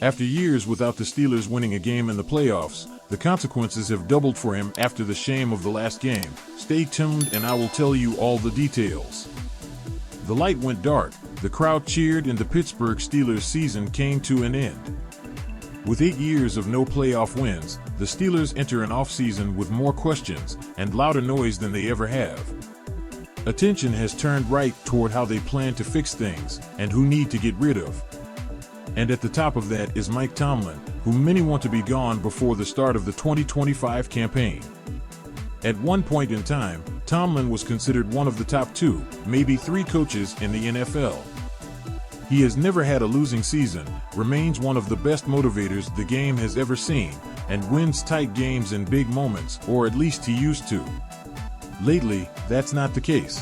After years without the Steelers winning a game in the playoffs, the consequences have doubled for him after the shame of the last game. Stay tuned and I will tell you all the details. The light went dark, the crowd cheered, and the Pittsburgh Steelers season came to an end. With 8 years of no playoff wins, the Steelers enter an offseason with more questions and louder noise than they ever have. Attention has turned right toward how they plan to fix things and who need to get rid of. And at the top of that is Mike Tomlin, who many want to be gone before the start of the 2025 campaign. At one point in time, Tomlin was considered one of the top 2, maybe 3 coaches in the NFL. He has never had a losing season, remains one of the best motivators the game has ever seen, and wins tight games in big moments, or at least he used to. Lately, that's not the case.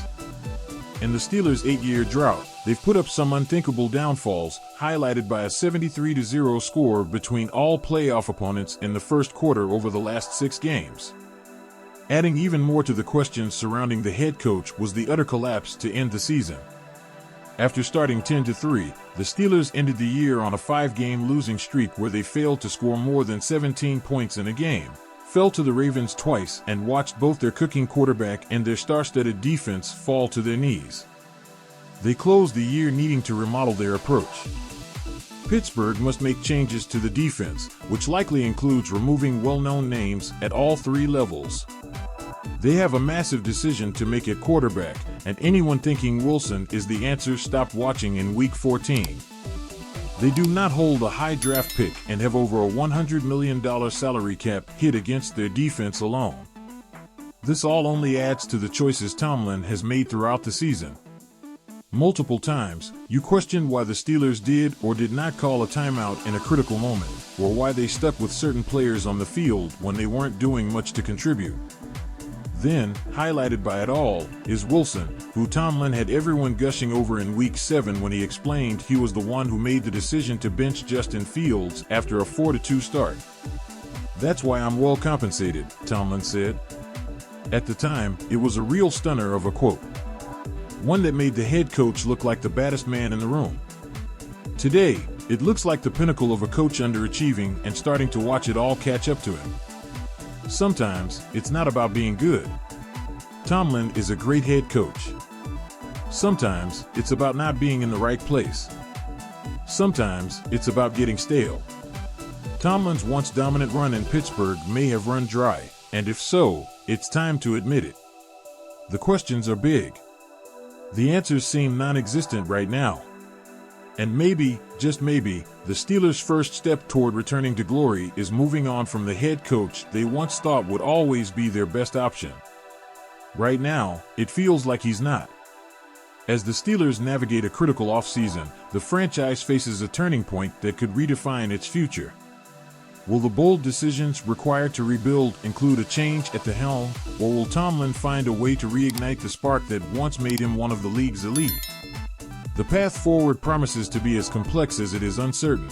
In the Steelers' 8-year drought, they've put up some unthinkable downfalls, highlighted by a 73-0 score between all playoff opponents in the first quarter over the last 6 games. Adding even more to the questions surrounding the head coach was the utter collapse to end the season. After starting 10-3, the Steelers ended the year on a 5-game losing streak where they failed to score more than 17 points in a game, fell to the Ravens twice, and watched both their cooking quarterback and their star-studded defense fall to their knees. They closed the year needing to remodel their approach. Pittsburgh must make changes to the defense, which likely includes removing well-known names at all 3 levels. They have a massive decision to make at quarterback, and anyone thinking Wilson is the answer stop watching in Week 14. They do not hold a high draft pick and have over a $100 million salary cap hit against their defense alone. This all only adds to the choices Tomlin has made throughout the season. Multiple times, you questioned why the Steelers did or did not call a timeout in a critical moment, or why they stuck with certain players on the field when they weren't doing much to contribute. Then, highlighted by it all, is Wilson, who Tomlin had everyone gushing over in Week 7 when he explained he was the one who made the decision to bench Justin Fields after a 4-2 start. "That's why I'm well compensated," Tomlin said. At the time, it was a real stunner of a quote. One that made the head coach look like the baddest man in the room. Today, it looks like the pinnacle of a coach underachieving and starting to watch it all catch up to him. Sometimes, it's not about being good. Tomlin is a great head coach. Sometimes, it's about not being in the right place. Sometimes, it's about getting stale. Tomlin's once dominant run in Pittsburgh may have run dry, and if so, it's time to admit it. The questions are big. The answers seem non-existent right now. And maybe, just maybe, the Steelers' first step toward returning to glory is moving on from the head coach they once thought would always be their best option. Right now, it feels like he's not. As the Steelers navigate a critical offseason, the franchise faces a turning point that could redefine its future. Will the bold decisions required to rebuild include a change at the helm, or will Tomlin find a way to reignite the spark that once made him one of the league's elite? The path forward promises to be as complex as it is uncertain.